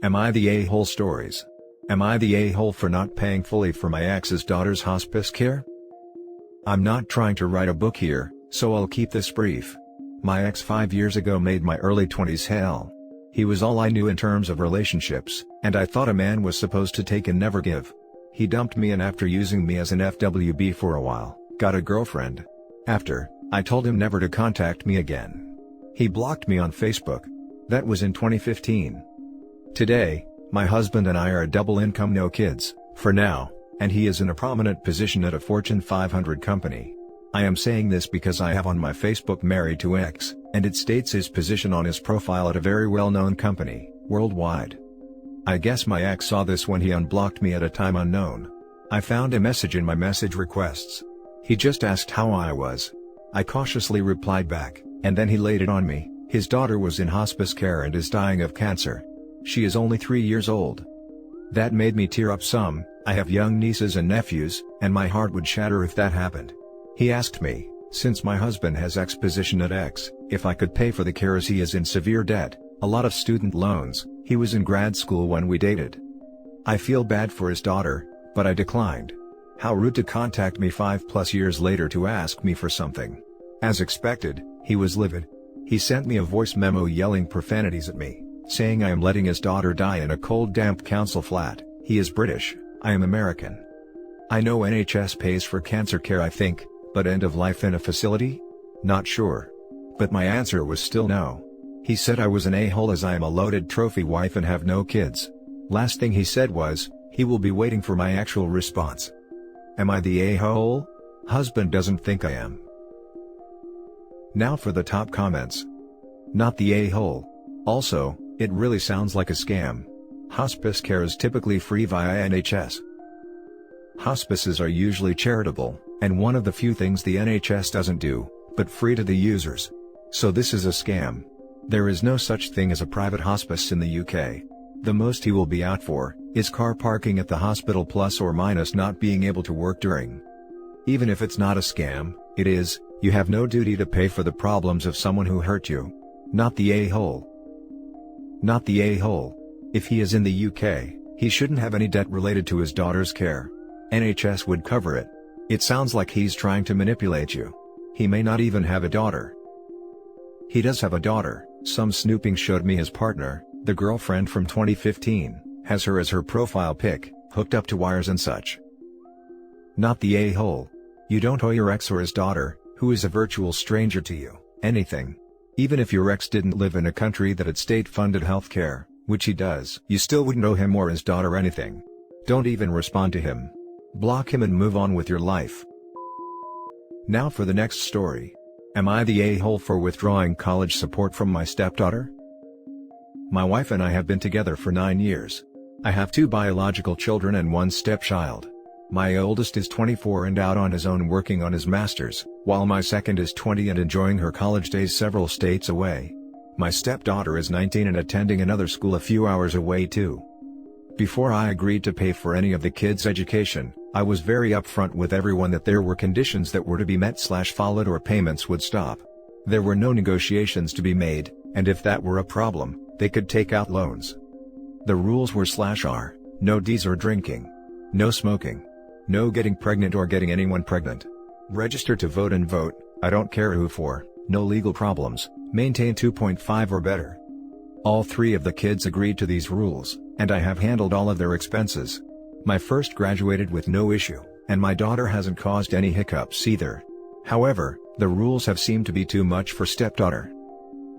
Am I the a-hole stories? Am I the a-hole for not paying fully for my ex's daughter's hospice care? I'm not trying to write a book here, so I'll keep this brief. My ex 5 years ago made my early 20s hell. He was all I knew in terms of relationships, and I thought a man was supposed to take and never give. He dumped me, and after using me as an FWB for a while, got a girlfriend. After, I told him never to contact me again. He blocked me on Facebook. That was in 2015. Today, my husband and I are a double income, no kids, for now, and he is in a prominent position at a Fortune 500 company. I am saying this because I have on my Facebook married to X, and it states his position on his profile at a very well-known company, worldwide. I guess my ex saw this when he unblocked me at a time unknown. I found a message in my message requests. He just asked how I was. I cautiously replied back, and then he laid it on me. His daughter was in hospice care and is dying of cancer. She is only 3 years old. That made me tear up some. I have young nieces and nephews, and my heart would shatter if that happened. He asked me, since my husband has X position at X, if I could pay for the care as he is in severe debt, a lot of student loans. He was in grad school when we dated. I feel bad for his daughter, but I declined. How rude to contact me 5+ years later to ask me for something. As expected, he was livid. He sent me a voice memo yelling profanities at me, saying I am letting his daughter die in a cold, damp council flat. He is British, I am American. I know NHS pays for cancer care, I think, but end of life in a facility? Not sure. But my answer was still no. He said I was an a-hole as I am a loaded trophy wife and have no kids. Last thing he said was, he will be waiting for my actual response. Am I the a-hole? Husband doesn't think I am. Now for the top comments. Not the a-hole. Also, it really sounds like a scam. Hospice care is typically free via NHS. Hospices are usually charitable, and one of the few things the NHS doesn't do, but free to the users. So this is a scam. There is no such thing as a private hospice in the UK. The most he will be out for is car parking at the hospital plus or minus not being able to work during. Even if it's not a scam, it is. You have no duty to pay for the problems of someone who hurt you. Not the a-hole. Not the a-hole. If he is in the UK, he shouldn't have any debt related to his daughter's care. NHS would cover it. It sounds like he's trying to manipulate you. He may not even have a daughter. He does have a daughter. Some snooping showed me his partner, the girlfriend from 2015, has her as her profile pic, hooked up to wires and such. Not the a-hole. You don't owe your ex or his daughter, who is a virtual stranger to you, anything. Even if your ex didn't live in a country that had state-funded health care, which he does, you still wouldn't owe him or his daughter anything. Don't even respond to him. Block him and move on with your life. Now for the next story. Am I the a-hole for withdrawing college support from my stepdaughter? My wife and I have been together for 9 years. I have 2 biological children and 1 stepchild. My oldest is 24 and out on his own working on his master's, while my second is 20 and enjoying her college days several states away. My stepdaughter is 19 and attending another school a few hours away too. Before I agreed to pay for any of the kids' education, I was very upfront with everyone that there were conditions that were to be met/followed or payments would stop. There were no negotiations to be made, and if that were a problem, they could take out loans. The rules were/are, no Ds or drinking. No smoking. No getting pregnant or getting anyone pregnant. Register to vote and vote, I don't care who for, no legal problems, maintain 2.5 or better. All 3 of the kids agreed to these rules, and I have handled all of their expenses. My first graduated with no issue, and my daughter hasn't caused any hiccups either. However, the rules have seemed to be too much for stepdaughter.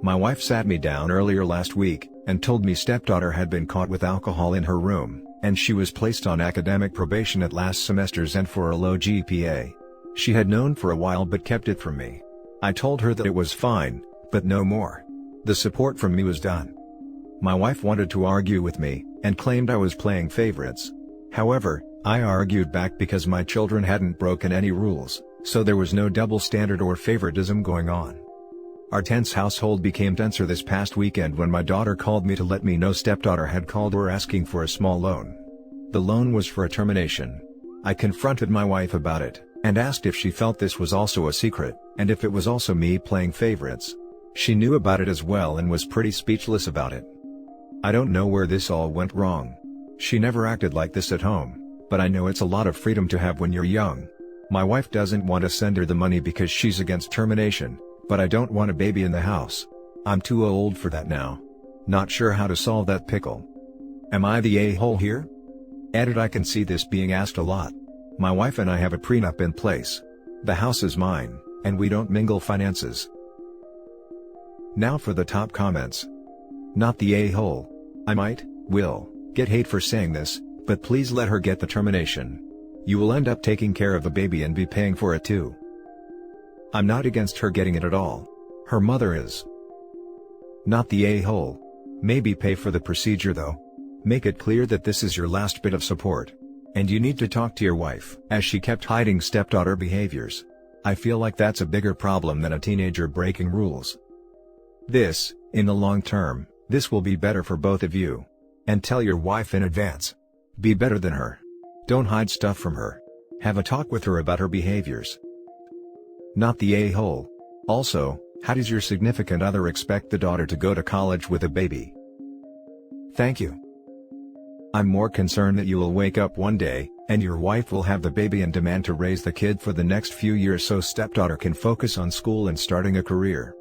My wife sat me down earlier last week, and told me stepdaughter had been caught with alcohol in her room, and she was placed on academic probation at last semester's end for a low GPA. She had known for a while but kept it from me. I told her that it was fine, but no more. The support from me was done. My wife wanted to argue with me, and claimed I was playing favorites. However, I argued back because my children hadn't broken any rules, so there was no double standard or favoritism going on. Our tense household became tenser this past weekend when my daughter called me to let me know stepdaughter had called her asking for a small loan. The loan was for a termination. I confronted my wife about it, and asked if she felt this was also a secret, and if it was also me playing favorites. She knew about it as well and was pretty speechless about it. I don't know where this all went wrong. She never acted like this at home, but I know it's a lot of freedom to have when you're young. My wife doesn't want to send her the money because she's against termination, but I don't want a baby in the house. I'm too old for that now. Not sure how to solve that pickle. Am I the a-hole here? Edit. I can see this being asked a lot. My wife and I have a prenup in place. The house is mine, and we don't mingle finances. Now for the top comments. Not the a-hole. I will get hate for saying this, but please let her get the termination. You will end up taking care of the baby and be paying for it too. I'm not against her getting it at all. Her mother is. Not the a-hole. Maybe pay for the procedure though. Make it clear that this is your last bit of support. And you need to talk to your wife, as she kept hiding stepdaughter behaviors. I feel like that's a bigger problem than a teenager breaking rules. In the long term, this will be better for both of you. And tell your wife in advance. Be better than her. Don't hide stuff from her. Have a talk with her about her behaviors. Not the a-hole. Also, how does your significant other expect the daughter to go to college with a baby? Thank you. I'm more concerned that you will wake up one day, and your wife will have the baby and demand to raise the kid for the next few years so stepdaughter can focus on school and starting a career.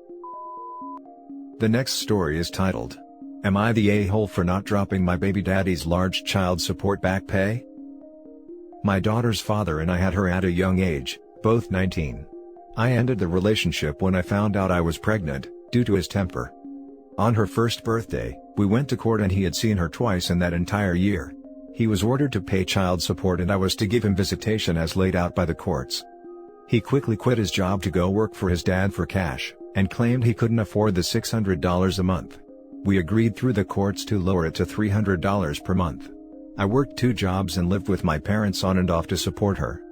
The next story is titled, Am I the a-hole for not dropping my baby daddy's large child support back pay? My daughter's father and I had her at a young age, both 19. I ended the relationship when I found out I was pregnant, due to his temper. On her first birthday, we went to court and he had seen her twice in that entire year. He was ordered to pay child support and I was to give him visitation as laid out by the courts. He quickly quit his job to go work for his dad for cash, and claimed he couldn't afford the $600 a month. We agreed through the courts to lower it to $300 per month. I worked 2 jobs and lived with my parents on and off to support her.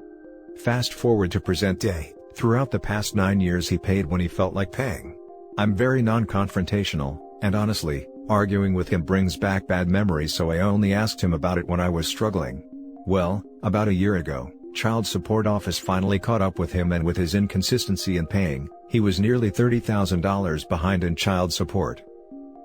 Fast forward to present day, throughout the past 9 years he paid when he felt like paying. I'm very non-confrontational, and honestly, arguing with him brings back bad memories, so I only asked him about it when I was struggling. Well, about a year ago, Child Support Office finally caught up with him, and with his inconsistency in paying, he was nearly $30,000 behind in child support.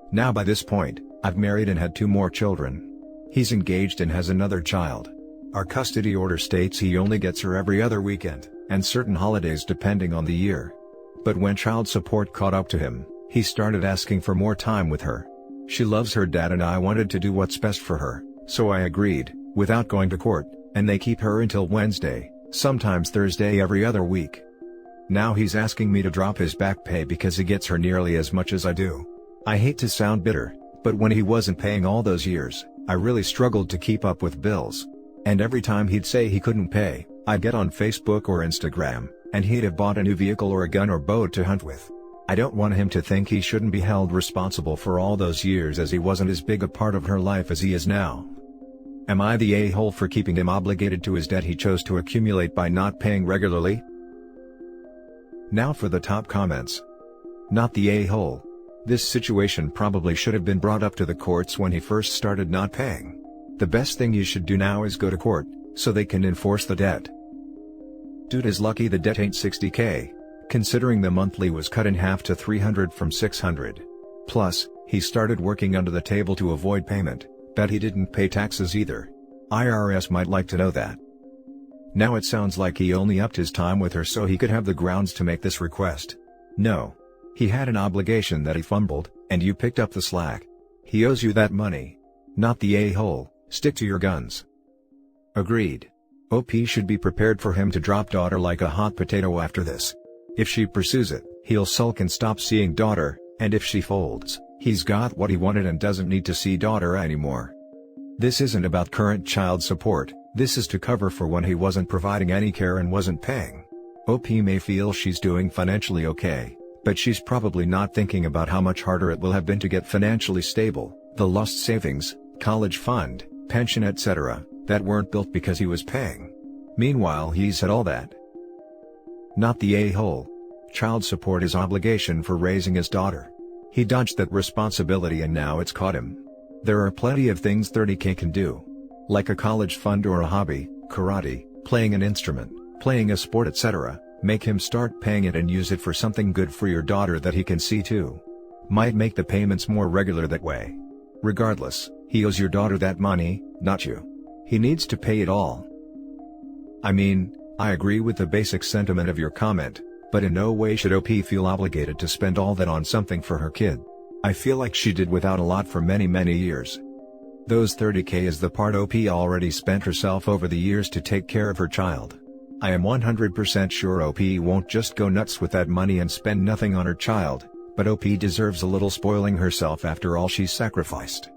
Now by this point, I've married and had 2 more children. He's engaged and has another child. Our custody order states he only gets her every other weekend, and certain holidays depending on the year. But when child support caught up to him, he started asking for more time with her. She loves her dad and I wanted to do what's best for her, so I agreed, without going to court, and they keep her until Wednesday, sometimes Thursday every other week. Now he's asking me to drop his back pay because he gets her nearly as much as I do. I hate to sound bitter, but when he wasn't paying all those years, I really struggled to keep up with bills. And every time he'd say he couldn't pay, I'd get on Facebook or Instagram, and he'd have bought a new vehicle or a gun or boat to hunt with. I don't want him to think he shouldn't be held responsible for all those years, as he wasn't as big a part of her life as he is now. Am I the a-hole for keeping him obligated to his debt he chose to accumulate by not paying regularly? Now for the top comments. Not the a-hole. This situation probably should have been brought up to the courts when he first started not paying. The best thing you should do now is go to court, so they can enforce the debt. Dude is lucky the debt ain't $60K, considering the monthly was cut in half to $300 from $600. Plus, he started working under the table to avoid payment. Bet he didn't pay taxes either. IRS might like to know that. Now it sounds like he only upped his time with her so he could have the grounds to make this request. No. He had an obligation that he fumbled, and you picked up the slack. He owes you that money. Not the a-hole. Stick to your guns. Agreed. OP should be prepared for him to drop daughter like a hot potato after this. If she pursues it, he'll sulk and stop seeing daughter, and if she folds, he's got what he wanted and doesn't need to see daughter anymore. This isn't about current child support, this is to cover for when he wasn't providing any care and wasn't paying. OP may feel she's doing financially okay, but she's probably not thinking about how much harder it will have been to get financially stable, the lost savings, college fund, pension etc., that weren't built because he was paying. Meanwhile he's had all that. Not the a-hole. Child support is obligation for raising his daughter. He dodged that responsibility and now it's caught him. There are plenty of things 30K can do. Like a college fund or a hobby, karate, playing an instrument, playing a sport etc. Make him start paying it and use it for something good for your daughter that he can see too. Might make the payments more regular that way. Regardless, he owes your daughter that money, not you. He needs to pay it all. I mean, I agree with the basic sentiment of your comment, but in no way should OP feel obligated to spend all that on something for her kid. I feel like she did without a lot for many years. Those $30K is the part OP already spent herself over the years to take care of her child. I am 100% sure OP won't just go nuts with that money and spend nothing on her child, but OP deserves a little spoiling herself after all she's sacrificed.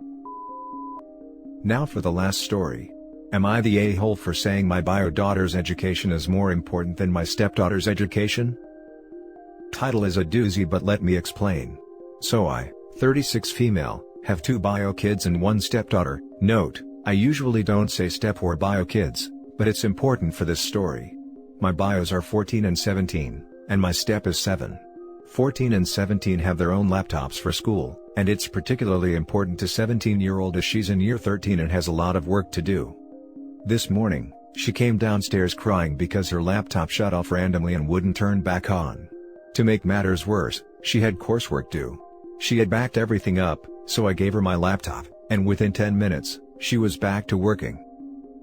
Now for the last story. Am I the a-hole for saying my bio daughter's education is more important than my stepdaughter's education? Title is a doozy, but let me explain. So I, 36 female, have 2 bio kids and 1 stepdaughter. Note, I usually don't say step or bio kids, but it's important for this story. My bios are 14 and 17, and my step is 7. 14 and 17 have their own laptops for school, and it's particularly important to 17-year-old as she's in year 13 and has a lot of work to do. This morning, she came downstairs crying because her laptop shut off randomly and wouldn't turn back on. To make matters worse, she had coursework due. She had backed everything up, so I gave her my laptop, and within 10 minutes, she was back to working.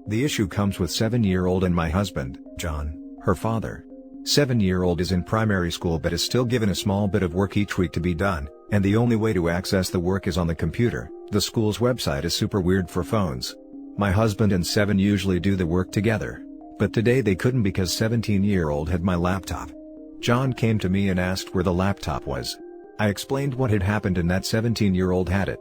The issue comes with 7-year-old and my husband, John, her father. 7-year-old is in primary school but is still given a small bit of work each week to be done, and the only way to access the work is on the computer. The school's website is super weird for phones. My husband and 7 usually do the work together, but today they couldn't because 17-year-old had my laptop. John came to me and asked where the laptop was. I explained what had happened and that 17-year-old had it.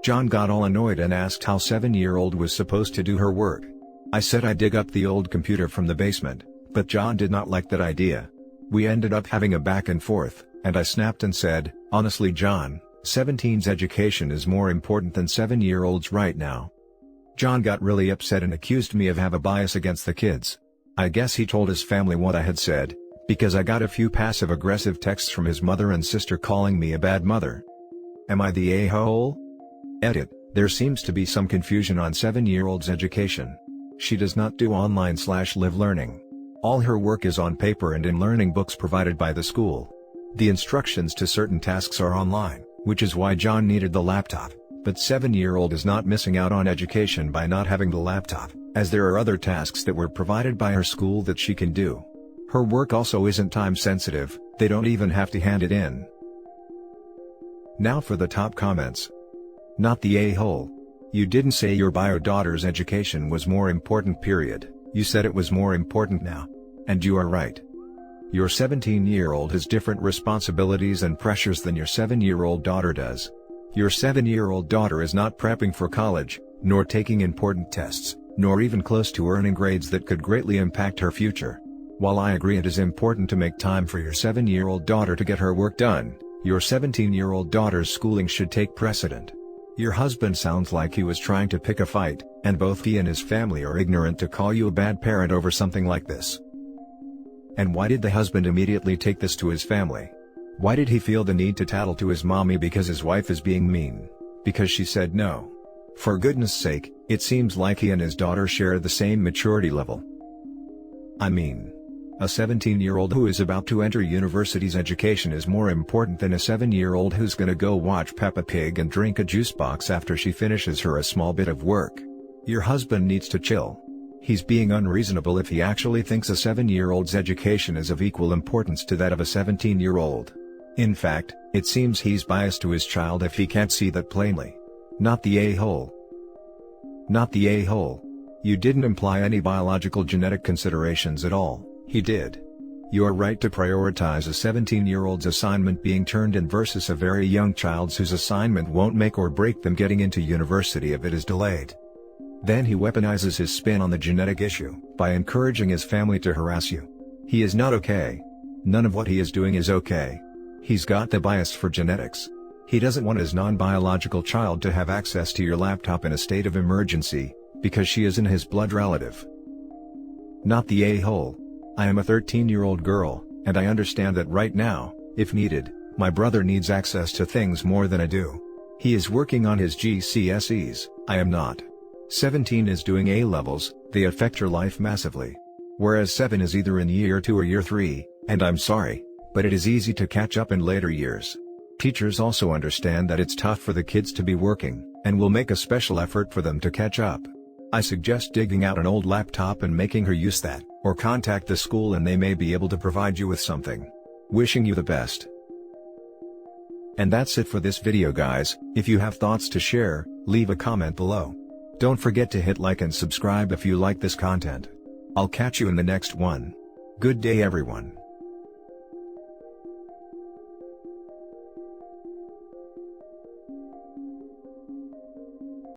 John got all annoyed and asked how 7-year-old was supposed to do her work. I said I'd dig up the old computer from the basement, but John did not like that idea. We ended up having a back and forth, and I snapped and said, honestly John, 17's education is more important than 7-year-old's right now. John got really upset and accused me of having a bias against the kids. I guess he told his family what I had said, because I got a few passive-aggressive texts from his mother and sister calling me a bad mother. Am I the a-hole? Edit, there seems to be some confusion on 7-year-old's education. She does not do online/live learning. All her work is on paper and in learning books provided by the school. The instructions to certain tasks are online, which is why John needed the laptop, but 7-year-old is not missing out on education by not having the laptop, as there are other tasks that were provided by her school that she can do. Her work also isn't time sensitive, they don't even have to hand it in. Now for the top comments. Not the a-hole. You didn't say your bio daughter's education was more important period, you said it was more important now. And you are right. Your 17-year-old has different responsibilities and pressures than your 7-year-old daughter does. Your 7-year-old daughter is not prepping for college, nor taking important tests, nor even close to earning grades that could greatly impact her future. While I agree it is important to make time for your 7-year-old daughter to get her work done, your 17-year-old daughter's schooling should take precedent. Your husband sounds like he was trying to pick a fight, and both he and his family are ignorant to call you a bad parent over something like this. And why did the husband immediately take this to his family? Why did he feel the need to tattle to his mommy because his wife is being mean? Because she said no. For goodness sake, it seems like he and his daughter share the same maturity level. I mean, a 17-year-old who is about to enter university's education is more important than a 7-year-old who's gonna go watch Peppa Pig and drink a juice box after she finishes her a small bit of work. Your husband needs to chill. He's being unreasonable if he actually thinks a 7-year-old's education is of equal importance to that of a 17-year-old. In fact, it seems he's biased to his child if he can't see that plainly. Not the a-hole. Not the a-hole. You didn't imply any biological genetic considerations at all. He did. You are right to prioritize a 17-year-old's assignment being turned in versus a very young child's whose assignment won't make or break them getting into university if it is delayed. Then he weaponizes his spin on the genetic issue by encouraging his family to harass you. He is not okay. None of what he is doing is okay. He's got the bias for genetics. He doesn't want his non-biological child to have access to your laptop in a state of emergency, because she isn't his blood relative. Not the a-hole. I am a 13-year-old girl, and I understand that right now, if needed, my brother needs access to things more than I do. He is working on his GCSEs, I am not. 17 is doing A-levels, they affect your life massively. Whereas 7 is either in year 2 or year 3, and I'm sorry, but it is easy to catch up in later years. Teachers also understand that it's tough for the kids to be working, and will make a special effort for them to catch up. I suggest digging out an old laptop and making her use that, or contact the school and they may be able to provide you with something. Wishing you the best. And that's it for this video guys. If you have thoughts to share, leave a comment below. Don't forget to hit like and subscribe if you like this content. I'll catch you in the next one. Good day everyone.